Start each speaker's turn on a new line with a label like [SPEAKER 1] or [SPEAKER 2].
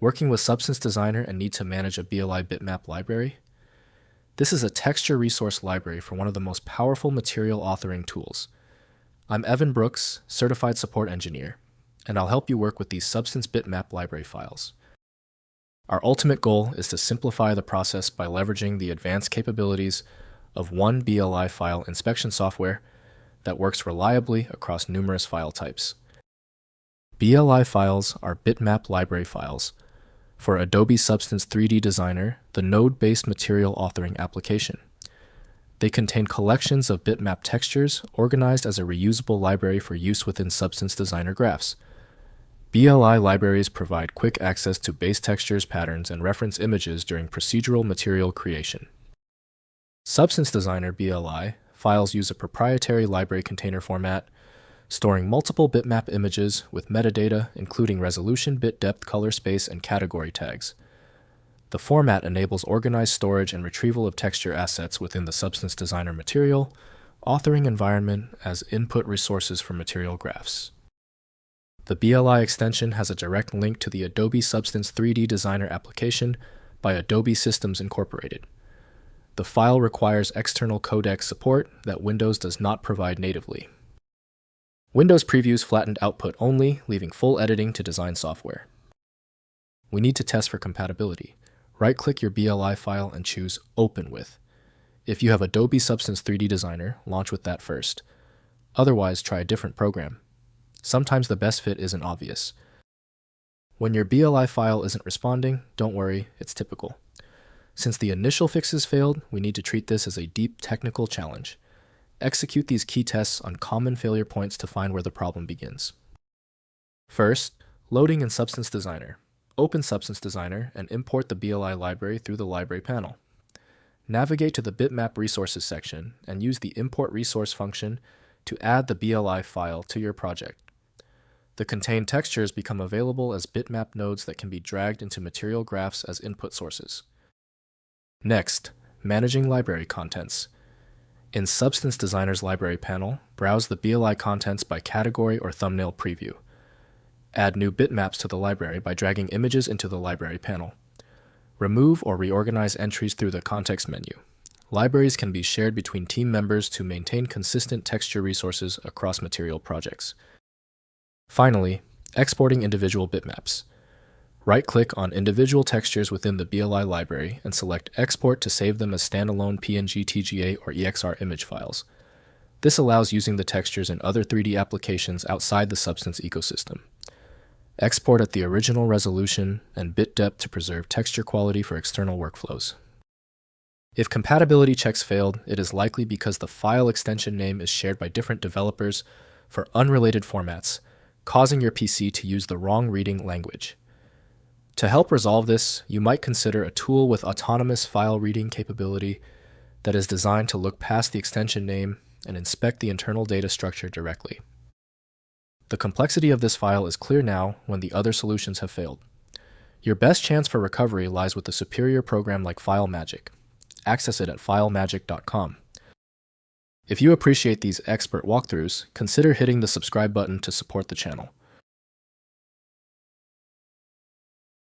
[SPEAKER 1] Working with Substance Designer and need to manage a BLI Bitmap library? This is a texture resource library for one of the most powerful material authoring tools. I'm Evan Brooks, Certified Support Engineer, and I'll help you work with these Substance Bitmap library files. Our ultimate goal is to simplify the process by leveraging the advanced capabilities of one BLI file inspection software that works reliably across numerous file types. BLI files are bitmap library files for Adobe Substance 3D Designer, the node-based material authoring application. They contain collections of bitmap textures organized as a reusable library for use within Substance Designer graphs. BLI libraries provide quick access to base textures, patterns, and reference images during procedural material creation. Substance Designer BLI files use a proprietary library container format, storing multiple bitmap images with metadata including resolution, bit depth, color space, and category tags. The format enables organized storage and retrieval of texture assets within the Substance Designer material authoring environment as input resources for material graphs. The BLI extension has a direct link to the Adobe Substance 3D Designer application by Adobe Systems Incorporated. The file requires external codec support that Windows does not provide natively. Windows previews flattened output only, leaving full editing to design software. We need to test for compatibility. Right-click your BLI file and choose Open With. If you have Adobe Substance 3D Designer, launch with that first. Otherwise, try a different program. Sometimes the best fit isn't obvious. When your BLI file isn't responding, don't worry, it's typical. Since the initial fixes failed, we need to treat this as a deep technical challenge. Execute these key tests on common failure points to find where the problem begins. First, loading in Substance Designer. Open Substance Designer and import the BLI library through the library panel. Navigate to the Bitmap Resources section and use the Import Resource function to add the BLI file to your project. The contained textures become available as bitmap nodes that can be dragged into material graphs as input sources. Next, managing library contents. In Substance Designer's library panel, browse the BLI contents by category or thumbnail preview. Add new bitmaps to the library by dragging images into the library panel. Remove or reorganize entries through the context menu. Libraries can be shared between team members to maintain consistent texture resources across material projects. Finally, exporting individual bitmaps. Right-click on individual textures within the BLI library and select Export to save them as standalone PNG, TGA, or EXR image files. This allows using the textures in other 3D applications outside the Substance ecosystem. Export at the original resolution and bit depth to preserve texture quality for external workflows. If compatibility checks failed, it is likely because the file extension name is shared by different developers for unrelated formats, causing your PC to use the wrong reading language. To help resolve this, you might consider a tool with autonomous file reading capability that is designed to look past the extension name and inspect the internal data structure directly. The complexity of this file is clear now when the other solutions have failed. Your best chance for recovery lies with a superior program like FileMagick. Access it at filemagick.com. If you appreciate these expert walkthroughs, consider hitting the subscribe button to support the channel.